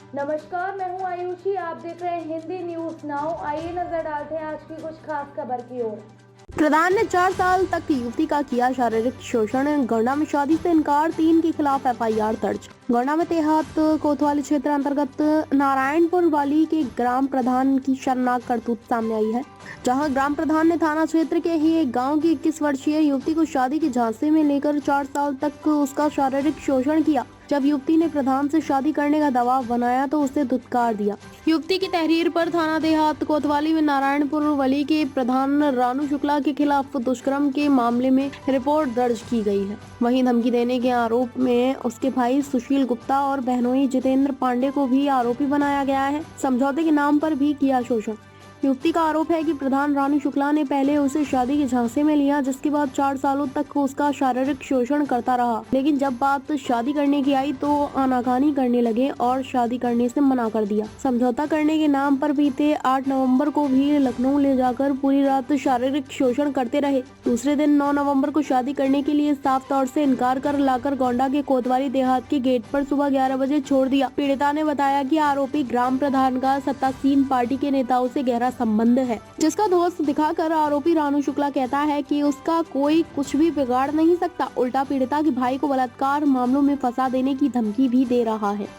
नमस्कार, मैं हूं आयुषी। आप देख रहे हैं हिंदी न्यूज नाउ। आइए नजर डालते हैं आज की कुछ खास खबर की ओर। प्रधान ने 4 साल तक युवती का किया शारीरिक शोषण, गौड़ा में शादी से इनकार, 3 के खिलाफ एफआईआर दर्ज। गौड़ा में तेहात कोतवाली क्षेत्र अंतर्गत नारायणपुर वाली के ग्राम प्रधान की शर्मनाक करतूत सामने आई है, जहां ग्राम प्रधान ने थाना क्षेत्र के ही एक गांव की 21 वर्षीय युवती को शादी की झांसे में लेकर 4 साल तक उसका शारीरिक शोषण किया। जब युवती ने प्रधान से शादी करने का दबाव बनाया तो उसे धुतकार दिया। युवती की तहरीर पर थाना देहात कोतवाली में नारायणपुर वली के प्रधान रानू शुक्ला के खिलाफ दुष्कर्म के मामले में रिपोर्ट दर्ज की गई है। वहीं धमकी देने के आरोप में उसके भाई सुशील गुप्ता और बहनोई जितेंद्र पांडे को भी आरोपी बनाया गया है। समझौते के नाम पर भी किया शोषण। युवती का आरोप है कि प्रधान रानू शुक्ला ने पहले उसे शादी के झांसे में लिया, जिसके बाद 4 सालों तक उसका शारीरिक शोषण करता रहा, लेकिन जब बात शादी करने की आई तो आनाकानी करने लगे और शादी करने से मना कर दिया। समझौता करने के नाम पर बीते 8 नवंबर को भी लखनऊ ले जाकर पूरी रात शारीरिक शोषण करते रहे। दूसरे दिन 9 नवंबर को शादी करने के लिए साफ तौर से इनकार कर लाकर गोंडा के कोतवाली देहात के गेट पर सुबह 11 बजे छोड़ दिया। पीड़िता ने बताया कि आरोपी ग्राम प्रधान का सत्तासीन पार्टी के नेताओं से गहरा संबंध है, जिसका दोस्त दिखाकर आरोपी रानू शुक्ला कहता है कि उसका कोई कुछ भी बिगाड़ नहीं सकता। उल्टा पीड़िता के भाई को बलात्कार मामलों में फंसा देने की धमकी भी दे रहा है।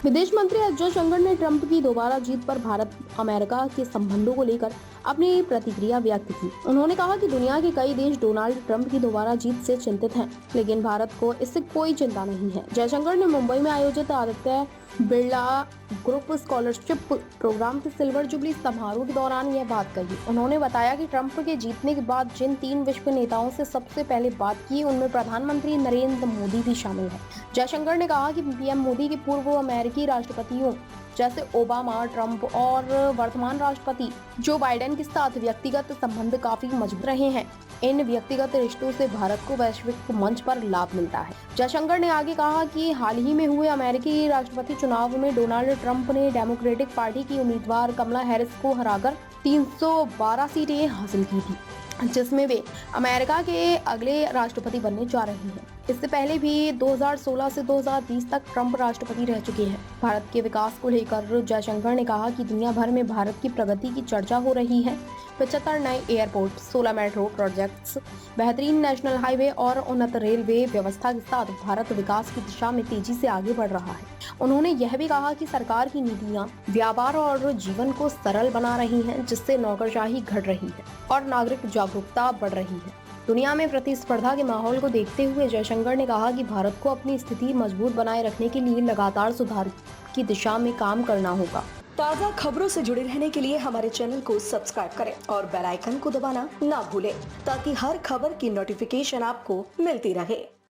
विदेश मंत्री एस जयशंकर ने ट्रंप की दोबारा जीत पर भारत अमेरिका के संबंधों को लेकर अपनी प्रतिक्रिया व्यक्त की। उन्होंने कहा कि दुनिया के कई देश डोनाल्ड ट्रंप की दोबारा जीत से चिंतित हैं, लेकिन भारत को इससे कोई चिंता नहीं है। जयशंकर ने मुंबई में आयोजित Aditya Birla group scholarship programme के सिल्वर जुबली समारोह के दौरान यह बात कही। उन्होंने बताया कि ट्रंप के जीतने के बाद जिन 3 विश्व नेताओं से सबसे पहले बात की, उनमें प्रधानमंत्री नरेंद्र मोदी भी शामिल है। जयशंकर ने कहा कि पीएम मोदी के पूर्व अमेरिकी राष्ट्रपतियों जैसे ओबामा, ट्रंप और वर्तमान राष्ट्रपति जो बाइडेन के साथ व्यक्तिगत संबंध काफी मजबूत रहे हैं। इन व्यक्तिगत रिश्तों से भारत को वैश्विक मंच पर लाभ मिलता है। जयशंकर ने आगे कहा कि हाल ही में हुए अमेरिकी राष्ट्रपति चुनाव में डोनाल्ड ट्रंप ने डेमोक्रेटिक पार्टी की उम्मीदवार कमला हैरिस को हराकर 312 सीटें हासिल की थी, जिसमें वे अमेरिका के अगले राष्ट्रपति बनने जा रहे हैं। इससे पहले भी 2016 से 2020 तक ट्रंप राष्ट्रपति रह चुके हैं। भारत के विकास को लेकर जयशंकर ने कहा कि दुनिया भर में भारत की प्रगति की चर्चा हो रही है। 75 नए एयरपोर्ट, 16 मेट्रो प्रोजेक्ट्स, बेहतरीन नेशनल हाईवे और उन्नत रेलवे व्यवस्था के साथ भारत विकास की दिशा में तेजी से आगे बढ़ रहा है। उन्होंने यह भी कहा कि सरकार की नीतियां व्यापार और जीवन को सरल बना रही हैं, जिससे नौकरशाही घट रही है और नागरिक जागरूकता बढ़ रही है। दुनिया में प्रतिस्पर्धा के माहौल को देखते हुए जयशंकर ने कहा कि भारत को अपनी स्थिति मजबूत बनाए रखने के लिए लगातार सुधार की दिशा में काम करना होगा। ताज़ा खबरों से जुड़े रहने के लिए हमारे चैनल को सब्सक्राइब करें और बेल आइकन को दबाना ना भूलें, ताकि हर खबर की नोटिफिकेशन आपको मिलती रहे।